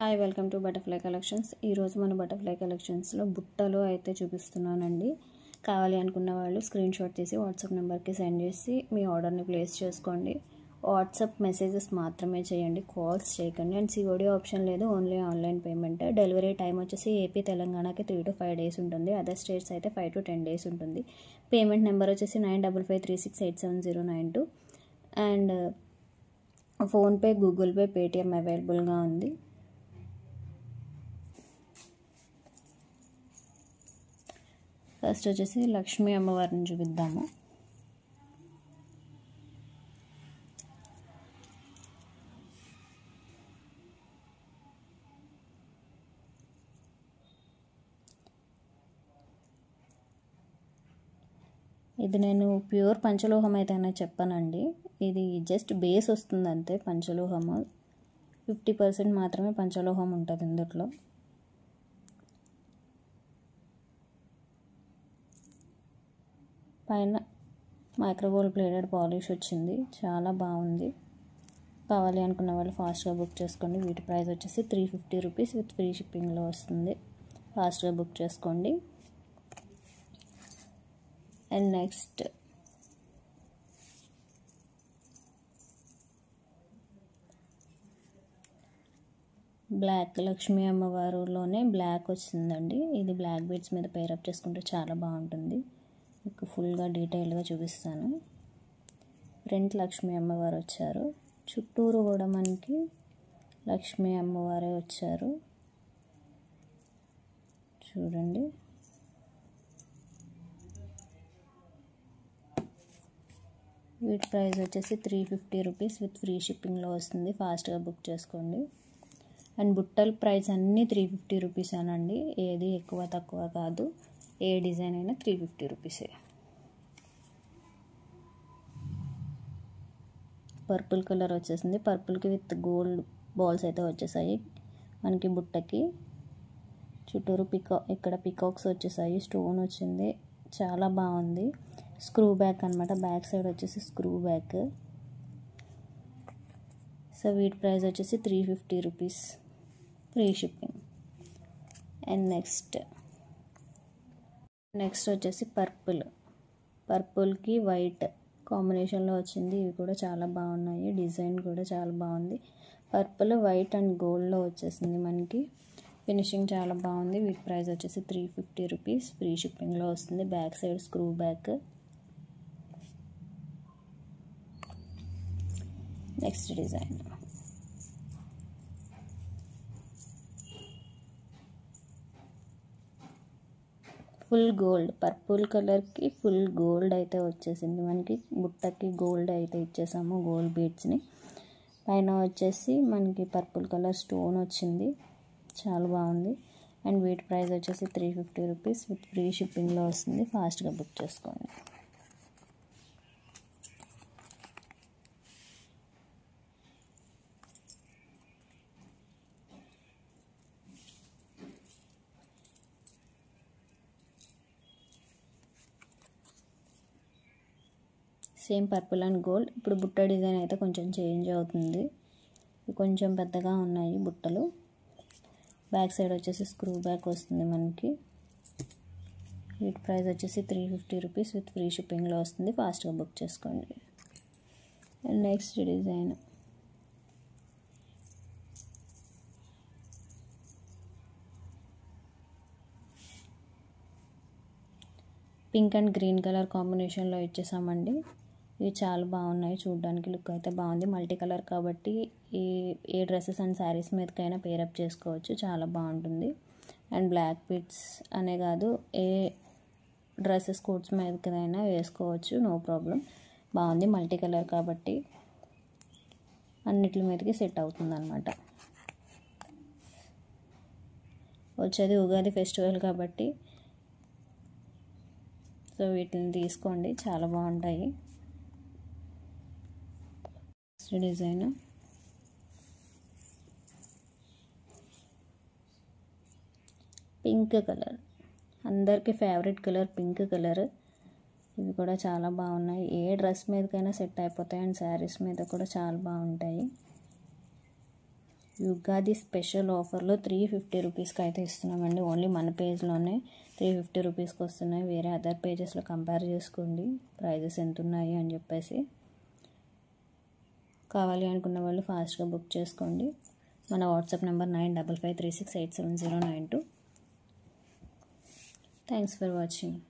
Hi welcome to butterfly collections. ఈరోజు మన butterfly కలెక్షన్స్లో బుట్టలు అయితే చూపిస్తున్నానండి. కావాలి అనుకున్న వాళ్ళు స్క్రీన్ షాట్ తీసి వాట్సాప్ నెంబర్కి సెండ్ చేసి మీ ఆర్డర్ని ప్లేస్ చేసుకోండి. వాట్సాప్ మెసేజెస్ మాత్రమే చేయండి, కాల్స్ చేయకండి. అండ్ సిఓడి ఆప్షన్ లేదు, only online payment. Delivery time వచ్చేసి ఏపీ తెలంగాణకి 3 to 5 days ఉంటుంది. అదర్ స్టేట్స్ అయితే 5 to 10 days ఉంటుంది. పేమెంట్ నెంబర్ వచ్చేసి 9553687092. And PhonePe, Google pay, Paytm అవైలబుల్గా ఉంది. ఫస్ట్ వచ్చేసి లక్ష్మీ అమ్మవారిని చూపిద్దాము. ఇది నేను ప్యూర్ పంచలోహం అయితే చెప్పానండి. ఇది జస్ట్ బేస్ వస్తుంది అంతే. పంచలోహము 50% మాత్రమే పంచలోహం ఉంటుంది ఇందులో. పైన మైక్రోగోల్డ్ ప్లేటెడ్ పాలిష్ వచ్చింది, చాలా బాగుంది. కావాలి అనుకున్న వాళ్ళు ఫాస్ట్గా బుక్ చేసుకోండి. వీటి ప్రైస్ వచ్చేసి 350 రూపీస్ విత్ ఫ్రీ షిప్పింగ్లో వస్తుంది. ఫాస్ట్గా బుక్ చేసుకోండి. అండ్ నెక్స్ట్ బ్లాక్ లక్ష్మీ అమ్మవారిలోనే బ్లాక్ వచ్చిందండి. ఇది బ్లాక్ బీడ్స్ మీద పేరప్ చేసుకుంటే చాలా బాగుంటుంది. మీకు ఫుల్గా డీటెయిల్గా చూపిస్తాను. ఫ్రంట్ లక్ష్మీ అమ్మవారు వచ్చారు, చుట్టూరు కూడా మనకి లక్ష్మీ అమ్మవారే వచ్చారు. చూడండి, వీటి ప్రైస్ వచ్చేసి 350 రూపీస్ విత్ ఫ్రీ షిప్పింగ్లో వస్తుంది. ఫాస్ట్గా బుక్ చేసుకోండి. అండ్ బుట్టల ప్రైస్ అన్నీ 350 రూపీస్ అనండి, ఏది ఎక్కువ తక్కువ కాదు. ఏ డిజైన్ అయినా 350 రూపీసే. పర్పుల్ కలర్ వచ్చేసింది. పర్పుల్కి విత్ గోల్డ్ బాల్స్ అయితే వచ్చేసాయి మనకి. బుట్టకి చుట్టూరు ఇక్కడ పికాక్స్ వచ్చేసాయి, స్టోన్ వచ్చింది, చాలా బాగుంది. స్క్రూ బ్యాక్ అనమాట, బ్యాక్ సైడ్ వచ్చేసి స్క్రూ బ్యాక్. సో వీటి ప్రైస్ వచ్చేసి 350 rupees free shipping. And next వచ్చేసి పర్పుల్కి వైట్ కాంబినేషన్లో వచ్చింది. ఇవి కూడా చాలా బాగున్నాయి, డిజైన్ కూడా చాలా బాగుంది. పర్పుల్, వైట్ అండ్ గోల్డ్లో వచ్చేసింది మనకి. ఫినిషింగ్ చాలా బాగుంది. వీటి ప్రైస్ వచ్చేసి 350 రూపీస్ ఫ్రీ షిప్పింగ్లో వస్తుంది. Back side screw back. Next design full gold, purple కలర్కి ఫుల్ గోల్డ్ అయితే వచ్చేసింది మనకి. బుట్టకి గోల్డ్ అయితే ఇచ్చేసాము, గోల్డ్ బీడ్స్ని. పైన వచ్చేసి మనకి పర్పుల్ కలర్ స్టోన్ వచ్చింది, చాలా బాగుంది. అండ్ వీటి ప్రైస్ వచ్చేసి 350 రూపీస్ విత్ ఫ్రీ షిప్పింగ్లో వస్తుంది. ఫాస్ట్గా బుక్ చేసుకోండి. Same purple and gold. ఇప్పుడు బుట్ట డిజైన్ అయితే కొంచెం చేంజ్ అవుతుంది, కొంచెం పెద్దగా ఉన్నాయి బుట్టలు. బ్యాక్ సైడ్ వచ్చేసి స్క్రూ బ్యాక్ వస్తుంది మనకి. వీటి ప్రైస్ వచ్చేసి 350 రూపీస్ విత్ ఫ్రీ షిప్పింగ్లో వస్తుంది. ఫాస్ట్గా బుక్ చేసుకోండి. And next design pink and green colour కాంబినేషన్లో ఇచ్చేసామండి. ఇవి చాలా బాగున్నాయి, చూడడానికి లుక్ అయితే బాగుంది. మల్టీ కలర్ కాబట్టి ఏ డ్రెస్సెస్ అండ్ శారీస్ మీదకైనా పేరప్ చేసుకోవచ్చు, చాలా బాగుంటుంది. అండ్ బ్లాక్ బీడ్స్ అనే కాదు, ఏ డ్రెస్సెస్ కోట్స్ మీదకైనా వేసుకోవచ్చు, నో ప్రాబ్లం. బాగుంది, మల్టీ కలర్ కాబట్టి అన్నిటి మీదకి సెట్ అవుతుంది అన్నమాట. వచ్చేది ఉగాది ఫెస్టివల్ కాబట్టి సో వీటిని తీసుకోండి, చాలా బాగుంటాయి. డిజైన్ పింక్ కలర్, అందరికీ ఫేవరెట్ కలర్ పింక్ కలర్. ఇవి కూడా చాలా బాగున్నాయి, ఏ డ్రెస్ మీదకైనా సెట్ అయిపోతాయి. అండ్ శారీస్ మీద కూడా చాలా బాగుంటాయి. యుగాది స్పెషల్ ఆఫర్లో 350 రూపీస్కి అయితే ఇస్తున్నామండి. ఓన్లీ మన పేజ్లోనే 350 రూపీస్కి వస్తున్నాయి. వేరే అదర్ పేజెస్లో కంపేర్ చేసుకోండి ప్రైజెస్ ఎంత ఉన్నాయి అని చెప్పేసి. కావాలి అనుకున్న వాళ్ళు ఫాస్ట్గా బుక్ చేసుకోండి. మన WhatsApp number 9553687092. Thanks for watching.